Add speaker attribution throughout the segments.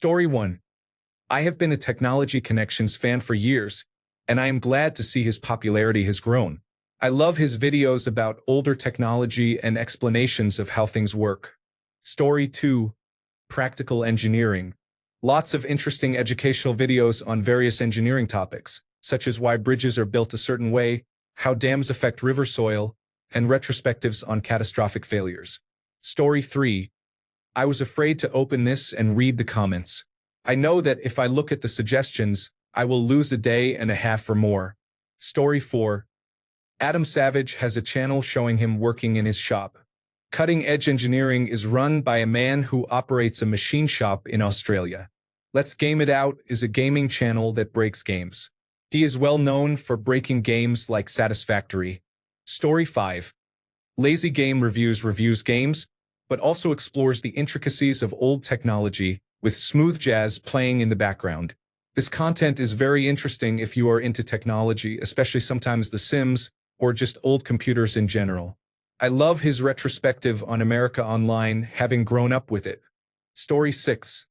Speaker 1: Story 1. I have been a Technology Connections fan for years, and I am glad to see his popularity has grown. I love his videos about older technology and explanations of how things work. Story 2. Practical Engineering. Lots of interesting educational videos on various engineering topics, such as why bridges are built a certain way, how dams affect river soil, and retrospectives on catastrophic failures. Story 3. I was afraid to open this and read the comments. I know that if I look at the suggestions, I will lose a day and a half or more. Story 4. Adam Savage has a channel showing him working in his shop. Cutting Edge Engineering is run by a man who operates a machine shop in Australia. Let's Game It Out is a gaming channel that breaks games. He is well known for breaking games like Satisfactory. Story 5. Lazy Game reviews games, but also explores the intricacies of old technology with smooth jazz playing in the background. This content is very interesting if you are into technology, especially sometimes The Sims, or just old computers in general. I love his retrospective on America Online, having grown up with it. Story 6.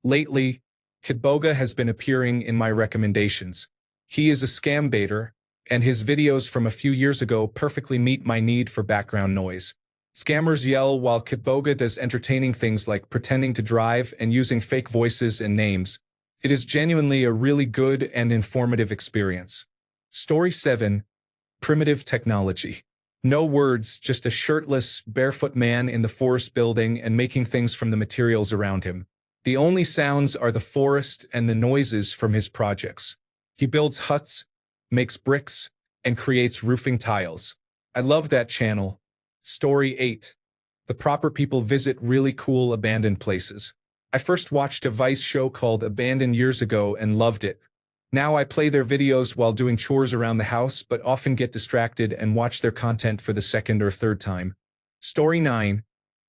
Speaker 1: Lately, Kitboga has been appearing in my recommendations. He is a scam baiter, and his videos from a few years ago perfectly meet my need for background noise. Scammers yell while Kitboga does entertaining things like pretending to drive and using fake voices and names. It is genuinely a really good and informative experience. Story 7. Primitive Technology. No words, just a shirtless, barefoot man in the forest building and making things from the materials around him. The only sounds are the forest and the noises from his projects. He builds huts, makes bricks, and creates roofing tiles. I love that channel. Story 8. The proper people visit really cool abandoned places. I first watched a Vice show called Abandoned years ago and loved it. Now I play their videos while doing chores around the house, but often get distracted and watch their content for the second or third time. Story 9.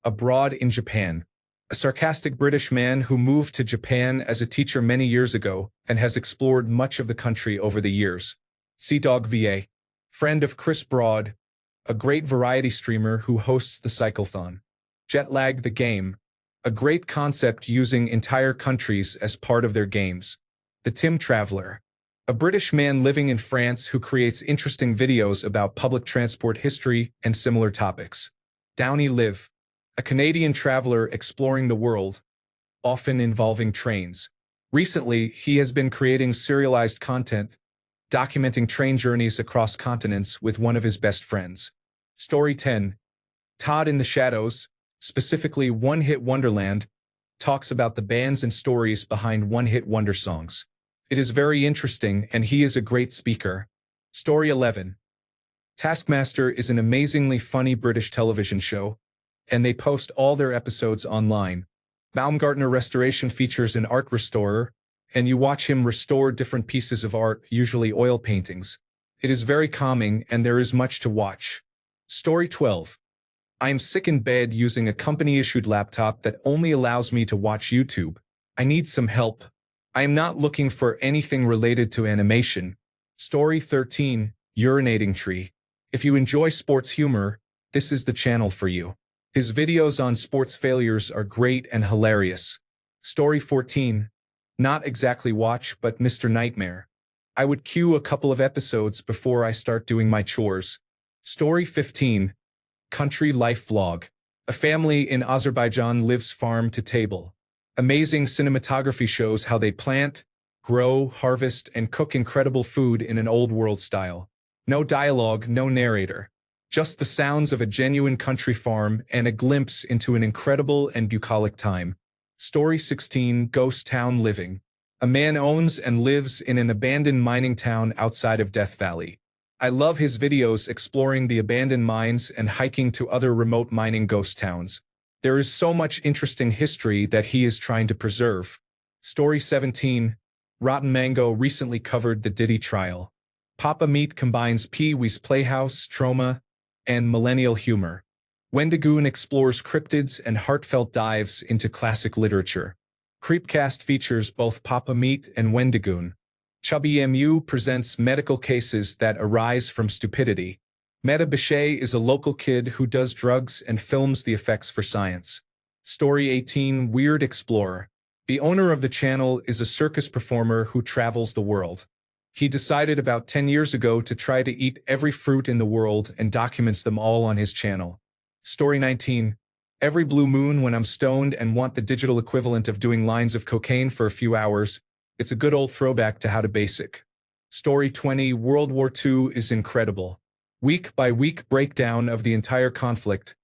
Speaker 1: Abroad in Japan. A sarcastic British man who moved to Japan as a teacher many years ago and has explored much of the country over the years. Sea-Dog VA. Friend of Chris Broad, a great variety streamer who hosts the Cyclethon. Jetlag the Game. A great concept using entire countries as part of their games. The Tim Traveler. A British man living in France who creates interesting videos about public transport history and similar topics. Downey Live. A Canadian traveler exploring the world, often involving trains. Recently, he has been creating serialized content, documenting train journeys across continents with one of his best friends. Story 10. Todd in the Shadows, specifically One Hit Wonderland, talks about the bands and stories behind one-hit wonder songs. It is very interesting, and he is a great speaker. Story 11. Taskmaster is an amazingly funny British television show, and they post all their episodes online. Baumgartner Restoration features an art restorer, and you watch him restore different pieces of art, usually oil paintings. It is very calming, and there is much to watch. Story 12. I am sick in bed using a company-issued laptop that only allows me to watch YouTube. I need some help. I am not looking for anything related to animation. Story 13. Urinating Tree. If you enjoy sports humor, this is the channel for you. His videos on sports failures are great and hilarious. Story 14. Not exactly watch, but Mr. Nightmare. I would queue a couple of episodes before I start doing my chores. Story 15. Country Life Vlog. A family in Azerbaijan lives farm to table. Amazing cinematography shows how they plant, grow, harvest, and cook incredible food in an old world style. No dialogue, no narrator. Just the sounds of a genuine country farm and a glimpse into an incredible and bucolic time. Story 16. Ghost Town Living. A man owns and lives in an abandoned mining town outside of Death Valley. I love his videos exploring the abandoned mines and hiking to other remote mining ghost towns. There is so much interesting history that he is trying to preserve. Story 17. Rotten Mango recently covered the Diddy trial. Papa Meat combines Pee-wee's Playhouse, trauma, and millennial humor. Wendigoon explores cryptids and heartfelt dives into classic literature. Creepcast features both Papa Meat and Wendigoon. Chubby MU presents medical cases that arise from stupidity. Meta Bechet is a local kid who does drugs and films the effects for science. Story 18. Weird Explorer. The owner of the channel is a circus performer who travels the world. He decided about 10 years ago to try to eat every fruit in the world and documents them all on his channel. Story 19. Every blue moon when I'm stoned and want the digital equivalent of doing lines of cocaine for a few hours, it's a good old throwback to How to Basic. Story 20. World War II is incredible. Week by week breakdown of the entire conflict,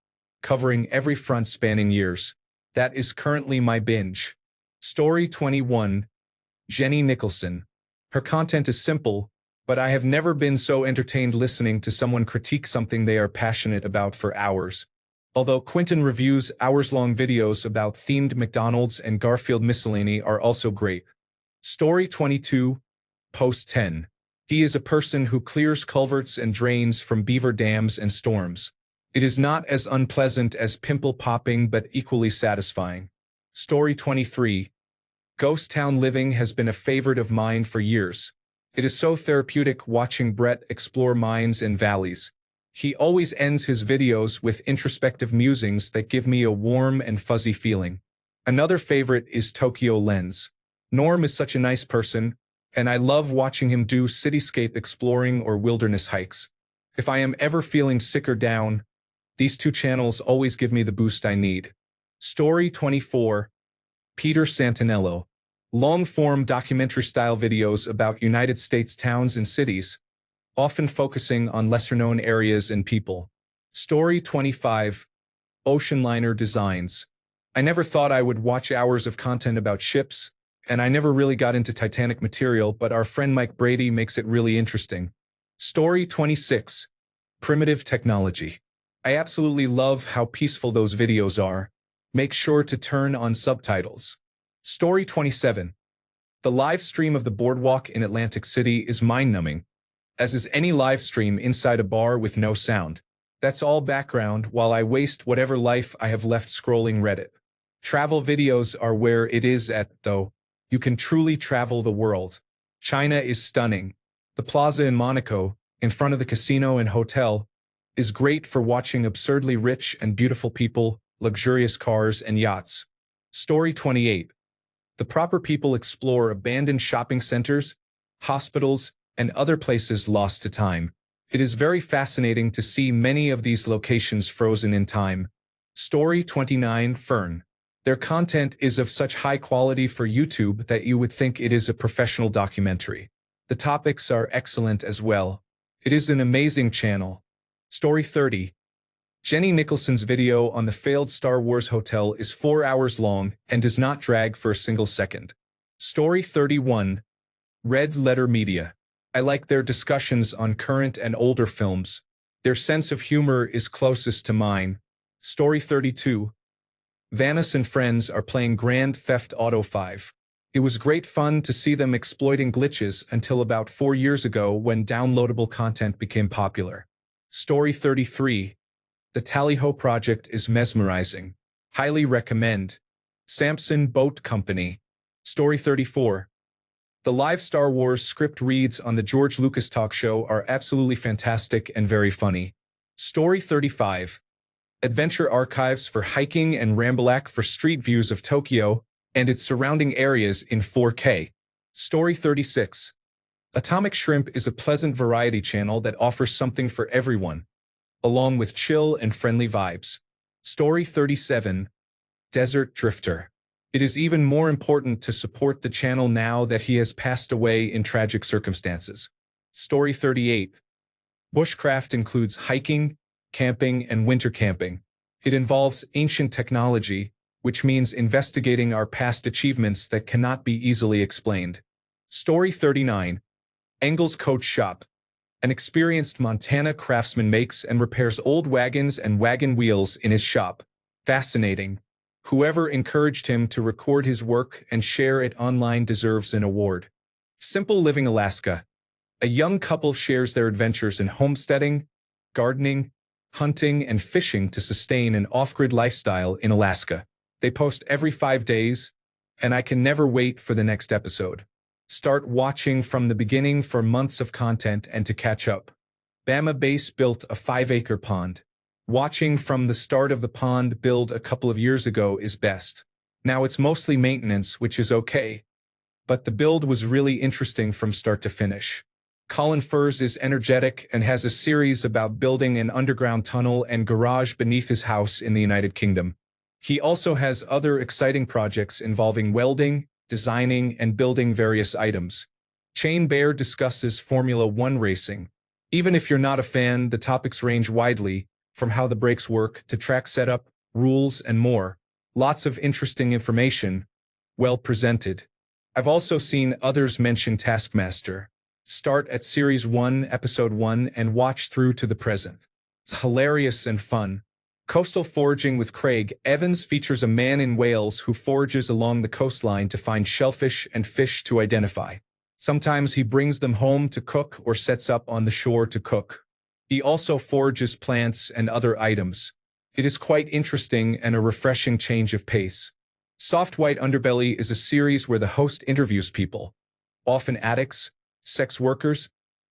Speaker 1: covering every front spanning years. That is currently my binge. Story 21. Jenny Nicholson. Her content is simple, but I have never been so entertained listening to someone critique something they are passionate about for hours. Although Quentin reviews hours-long videos about themed McDonald's and Garfield miscellany are also great. Story 22. Post 10. He is a person who clears culverts and drains from beaver dams and storms. It is not as unpleasant as pimple popping but equally satisfying. Story 23. Ghost town living has been a favorite of mine for years. It is so therapeutic watching Brett explore mines and valleys. He always ends his videos with introspective musings that give me a warm and fuzzy feeling. Another favorite is Tokyo Lens. Norm is such a nice person, and I love watching him do cityscape exploring or wilderness hikes. If I am ever feeling sick or down, these two channels always give me the boost I need. Story 24. Peter Santinello. Long-form documentary-style videos about United States towns and cities, often focusing on lesser-known areas and people. Story 25. Ocean liner designs. I never thought I would watch hours of content about ships, and I never really got into Titanic material, but our friend Mike Brady makes it really interesting. Story 26. Primitive technology. I absolutely love how peaceful those videos are. Make sure to turn on subtitles. Story 27. The live stream of the boardwalk in Atlantic City is mind-numbing, as is any live stream inside a bar with no sound. That's all background while I waste whatever life I have left scrolling Reddit. Travel videos are where it is at, though. You can truly travel the world. China is stunning. The plaza in Monaco, in front of the casino and hotel, is great for watching absurdly rich and beautiful people, luxurious cars, and yachts. Story 28. The proper people explore abandoned shopping centers, hospitals, and other places lost to time. It is very fascinating to see many of these locations frozen in time. Story 29. Fern. Their content is of such high quality for YouTube that you would think it is a professional documentary. The topics are excellent as well. It is an amazing channel. Story 30. Jenny Nicholson's video on the failed Star Wars hotel is 4 hours long and does not drag for a single second. Story 31. Red Letter Media. I like their discussions on current and older films. Their sense of humor is closest to mine. Story 32. Vanis and friends are playing Grand Theft Auto 5. It was great fun to see them exploiting glitches until about 4 years ago when downloadable content became popular. Story 33. The Tally-Ho project is mesmerizing. Highly recommend. Samson Boat Company. Story 34. The live Star Wars script reads on the George Lucas talk show are absolutely fantastic and very funny. Story 35. Adventure archives for hiking and Rambalac for street views of Tokyo and its surrounding areas in 4K. Story 36. Atomic Shrimp is a pleasant variety channel that offers something for everyone, along with chill and friendly vibes. Story 37. Desert Drifter. It is even more important to support the channel now that he has passed away in tragic circumstances. Story 38. Bushcraft includes hiking, camping, and winter camping. It involves ancient technology, which means investigating our past achievements that cannot be easily explained. Story 39. Engel's Coach Shop. An experienced Montana craftsman makes and repairs old wagons and wagon wheels in his shop. Fascinating. Whoever encouraged him to record his work and share it online deserves an award. Simple Living Alaska. A young couple shares their adventures in homesteading, gardening, hunting, and fishing to sustain an off-grid lifestyle in Alaska. They post every 5 days, and I can never wait for the next episode. Start watching from the beginning for months of content and to catch up. Bama Base built a 5-acre pond. Watching from the start of the pond build a couple of years ago is best. Now it's mostly maintenance, which is okay, but the build was really interesting from start to finish. Colin Furze is energetic and has a series about building an underground tunnel and garage beneath his house in the United Kingdom. He also has other exciting projects involving welding, designing, and building various items. Chain Bear discusses Formula One racing. Even if you're not a fan, the topics range widely, from how the brakes work to track setup, rules, and more. Lots of interesting information, well presented. I've also seen others mention Taskmaster. Start at Series 1, Episode 1, and watch through to the present. It's hilarious and fun. Coastal Foraging with Craig Evans features a man in Wales who forages along the coastline to find shellfish and fish to identify. Sometimes he brings them home to cook or sets up on the shore to cook. He also forages plants and other items. It is quite interesting and a refreshing change of pace. Soft White Underbelly is a series where the host interviews people, often addicts, sex workers,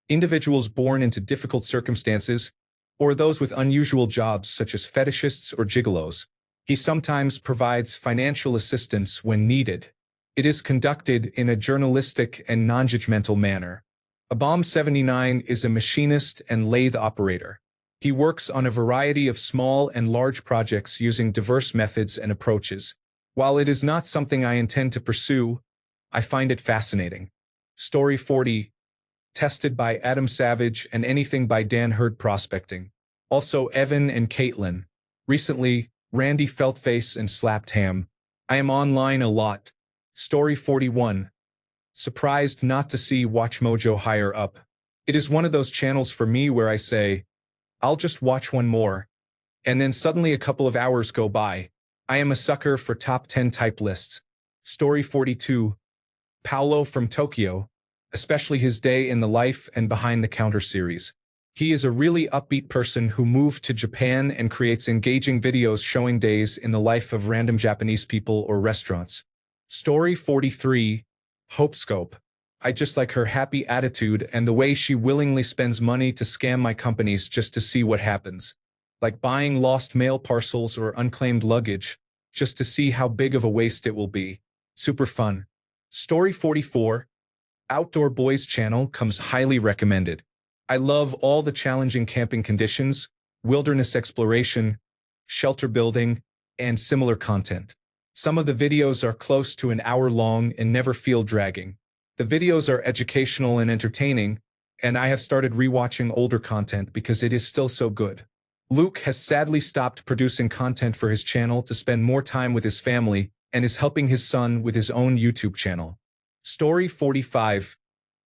Speaker 1: individuals born into difficult circumstances, or those with unusual jobs such as fetishists or gigolos. He sometimes provides financial assistance when needed. It is conducted in a journalistic and non-judgmental manner. Abom 79 is a machinist and lathe operator. He works on a variety of small and large projects using diverse methods and approaches. While it is not something I intend to pursue, I find it fascinating. Story 40, tested by Adam Savage and anything by Dan Hurd Prospecting. Also Evan and Caitlin. Recently, Randy felt face and slapped ham. I am online a lot. Story 41. Surprised not to see WatchMojo higher up. It is one of those channels for me where I say, I'll just watch one more. And then suddenly a couple of hours go by. I am a sucker for top 10 type lists. Story 42. Paolo from Tokyo, especially his day in the life and behind the counter series. He is a really upbeat person who moved to Japan and creates engaging videos showing days in the life of random Japanese people or restaurants. Story 43. Hopescope. I just like her happy attitude and the way she willingly spends money to scam my companies just to see what happens. Like buying lost mail parcels or unclaimed luggage, just to see how big of a waste it will be. Super fun. Story 44. Outdoor Boys channel comes highly recommended. I love all the challenging camping conditions, wilderness exploration, shelter building, and similar content. Some of the videos are close to an hour long and never feel dragging. The videos are educational and entertaining, and I have started rewatching older content because it is still so good. Luke has sadly stopped producing content for his channel to spend more time with his family and is helping his son with his own YouTube channel. Story 45.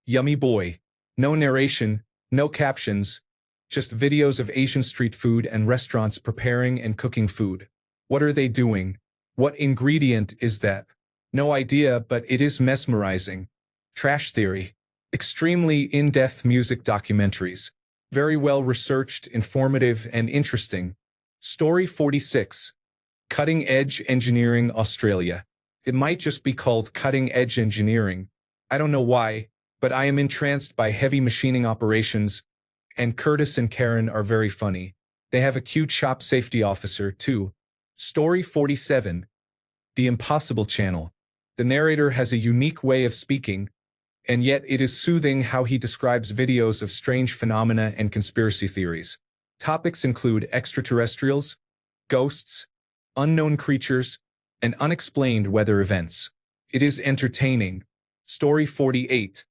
Speaker 1: Yummy Boy. No narration, no captions, just videos of Asian street food and restaurants preparing and cooking food. What are they doing? What ingredient is that? No idea, but it is mesmerizing. Trash Theory. Extremely in-depth music documentaries. Very well researched, informative, and interesting. Story 46. Cutting Edge Engineering Australia. It might just be called Cutting Edge Engineering. I don't know why, but I am entranced by heavy machining operations, and Curtis and Karen are very funny. They have a cute shop safety officer, too. Story 47. The Impossible Channel. The narrator has a unique way of speaking, and yet it is soothing how he describes videos of strange phenomena and conspiracy theories. Topics include extraterrestrials, ghosts, unknown creatures, and unexplained weather events. It is entertaining. Story 48.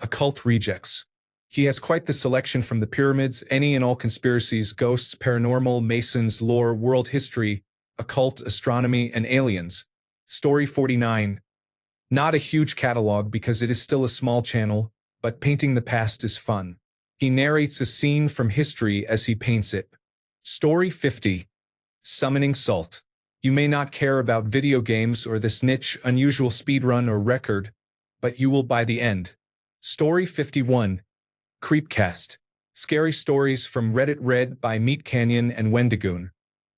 Speaker 1: Occult Rejects. He has quite the selection from the pyramids, any and all conspiracies, ghosts, paranormal, Masons, lore, world history, occult, astronomy, and aliens. Story 49. Not a huge catalog because it is still a small channel, but painting the past is fun. He narrates a scene from history as he paints it. Story 50. Summoning Salt. You may not care about video games or this niche, unusual speedrun or record, but you will by the end. Story 51. Creepcast. Scary stories from Reddit read by Meat Canyon and Wendigoon.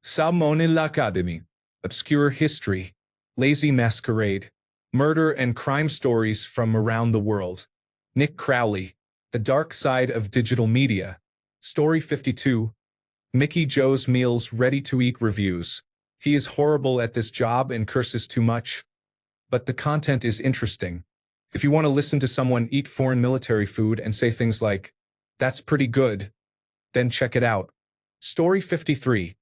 Speaker 1: Salmon l'Academy. Obscure history. Lazy Masquerade. Murder and crime stories from around the world. Nick Crowley. The Dark Side of Digital Media. Story 52. Mickey Joe's Meals Ready-to-Eat Reviews. He is horrible at this job and curses too much, but the content is interesting. If you want to listen to someone eat foreign military food and say things like, "That's pretty good," then check it out. Story 53.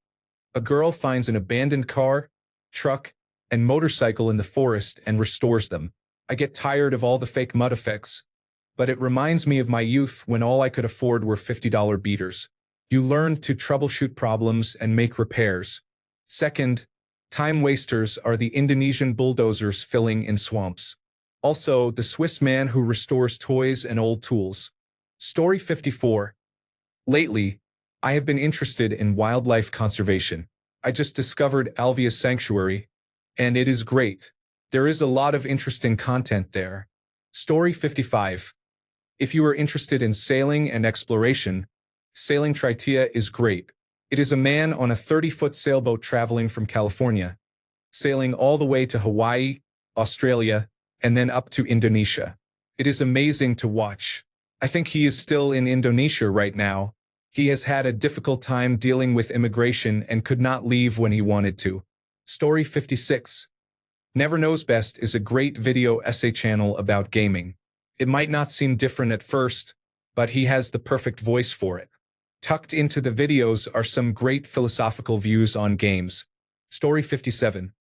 Speaker 1: A girl finds an abandoned car, truck, and motorcycle in the forest and restores them. I get tired of all the fake mud effects, but it reminds me of my youth when all I could afford were $50 beaters. You learn to troubleshoot problems and make repairs. Second, time wasters are the Indonesian bulldozers filling in swamps. Also, the Swiss man who restores toys and old tools. Story 54. Lately, I have been interested in wildlife conservation. I just discovered Alveus Sanctuary, and it is great. There is a lot of interesting content there. Story 55. If you are interested in sailing and exploration, Sailing Tritia is great. It is a man on a 30-foot sailboat traveling from California, sailing all the way to Hawaii, Australia, and then up to Indonesia. It is amazing to watch. I think he is still in Indonesia right now. He has had a difficult time dealing with immigration and could not leave when he wanted to. Story 56. Never Knows Best is a great video essay channel about gaming. It might not seem different at first, but he has the perfect voice for it. Tucked into the videos are some great philosophical views on games. Story 57.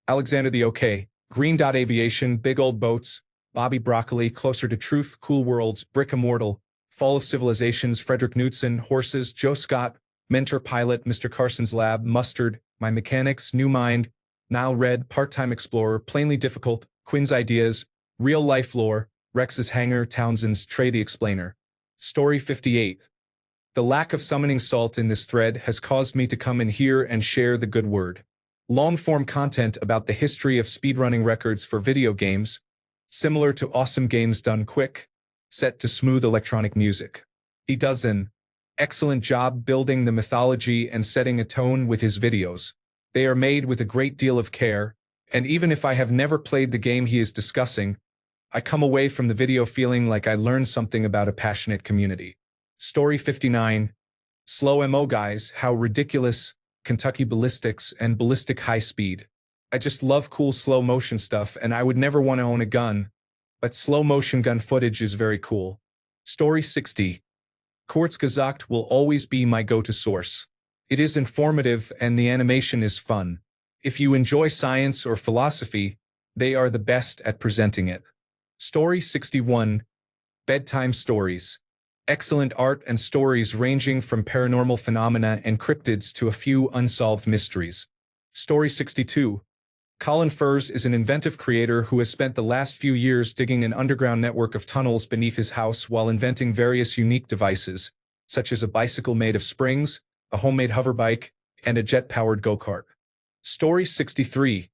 Speaker 1: Alexander the OK, Green Dot Aviation, Big Old Boats, Bobby Broccoli, Closer to Truth, Cool Worlds, Brick Immortal, Fall of Civilizations, Frederick Knudsen, Horses, Joe Scott, Mentor Pilot, Mr. Carson's Lab, Mustard, My Mechanics, New Mind, Nile Red, Part-Time Explorer, Plainly Difficult, Quinn's Ideas, Real Life Lore, Rex's Hangar, Townsend's Trey the Explainer. Story 58. The lack of summoning salt in this thread has caused me to come in here and share the good word. Long-form content about the history of speedrunning records for video games, similar to awesome games done quick, set to smooth electronic music. He does an excellent job building the mythology and setting a tone with his videos. They are made with a great deal of care, and even if I have never played the game he is discussing, I come away from the video feeling like I learned something about a passionate community. Story 59. Slow Mo Guys, How Ridiculous, Kentucky Ballistics, and Ballistic High Speed. I just love cool slow motion stuff, and I would never want to own a gun, but slow motion gun footage is very cool. Story 60. Kurzgesagt will always be my go-to source. It is informative and the animation is fun. If you enjoy science or philosophy, they are the best at presenting it. Story 61. Bedtime Stories. Excellent art and stories ranging from paranormal phenomena and cryptids to a few unsolved mysteries. Story 62. Colin Furs is an inventive creator who has spent the last few years digging an underground network of tunnels beneath his house while inventing various unique devices, such as a bicycle made of springs, a homemade hoverbike, and a jet-powered go-kart. Story 63.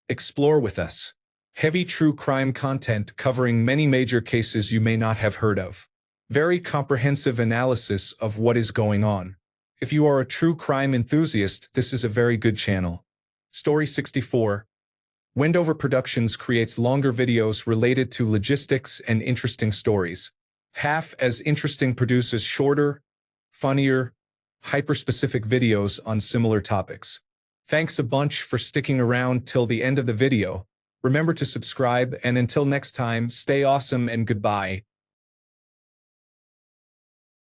Speaker 1: Explore with us. Heavy true crime content covering many major cases you may not have heard of. Very comprehensive analysis of what is going on. If you are a true crime enthusiast, this is a very good channel. Story 64. Wendover Productions creates longer videos related to logistics and interesting stories. Half as Interesting produces shorter, funnier, hyper-specific videos on similar topics. Thanks a bunch for sticking around till the end of the video. Remember to subscribe, and until next time, stay awesome and goodbye.